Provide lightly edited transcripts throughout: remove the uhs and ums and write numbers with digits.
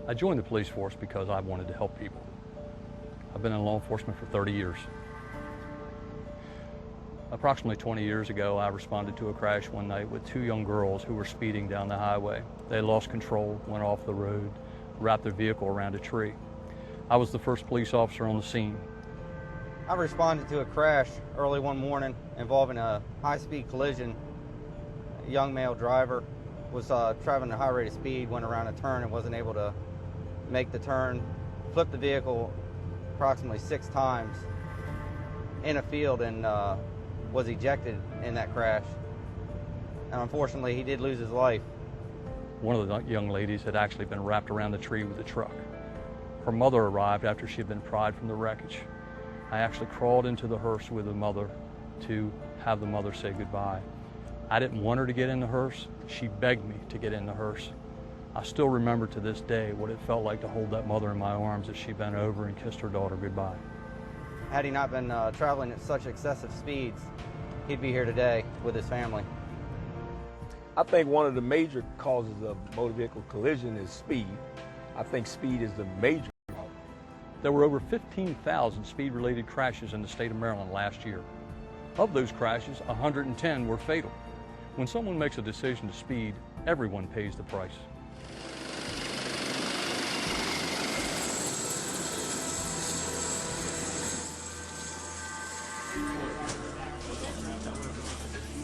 I joined the police force because I wanted to help people. I've been in law enforcement for 30 years. Approximately 20 years ago, I responded to a crash one night with two young girls who were speeding down the highway. They lost control, went off the road, wrapped their vehicle around a tree. I was the first police officer on the scene. I responded to a crash early one morning involving a high-speed collision. A young male driver was traveling at a high rate of speed, went around a turn and wasn't able to make the turn, flipped the vehicle approximately 6 times in a field and was ejected in that crash. And unfortunately, he did lose his life. One of the young ladies had actually been wrapped around the tree with a truck. Her mother arrived after she had been pried from the wreckage. I actually crawled into the hearse with the mother to have the mother say goodbye. I didn't want her to get in the hearse. She begged me to get in the hearse. I still remember to this day what it felt like to hold that mother in my arms as she bent over and kissed her daughter goodbye. Had he not been traveling at such excessive speeds, he'd be here today with his family. I think one of the major causes of motor vehicle collision is speed. I think speed is the major problem. There were over 15,000 speed-related crashes in the state of Maryland last year. Of those crashes, 110 were fatal. When someone makes a decision to speed, everyone pays the price.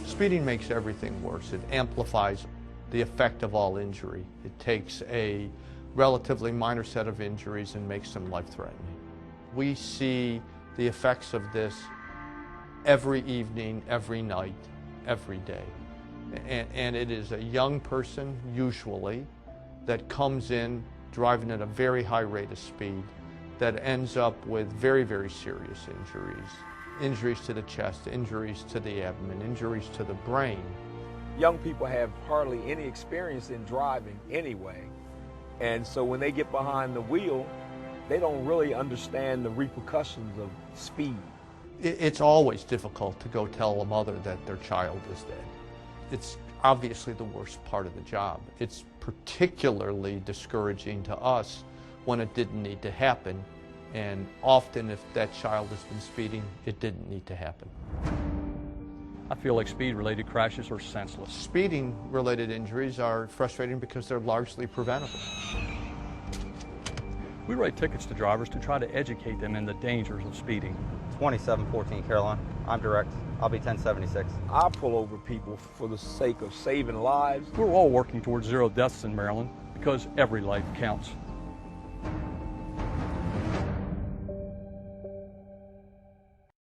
Speeding makes everything worse. It amplifies the effect of all injury. It takes a relatively minor set of injuries and makes them life-threatening. We see the effects of this every evening, every night, every day. And it is a young person, usually, that comes in driving at a very high rate of speed that ends up with very, very serious injuries. Injuries to the chest, injuries to the abdomen, injuries to the brain. Young people have hardly any experience in driving anyway. And so when they get behind the wheel, they don't really understand the repercussions of speed. It's always difficult to go tell a mother that their child is dead. It's obviously the worst part of the job. It's particularly discouraging to us when it didn't need to happen. And often if that child has been speeding, it didn't need to happen. I feel like speed-related crashes are senseless. Speeding-related injuries are frustrating because they're largely preventable. We write tickets to drivers to try to educate them in the dangers of speeding. 2714 Caroline. I'm direct. I'll be 1076. I pull over people for the sake of saving lives. We're all working towards 0 deaths in Maryland because every life counts.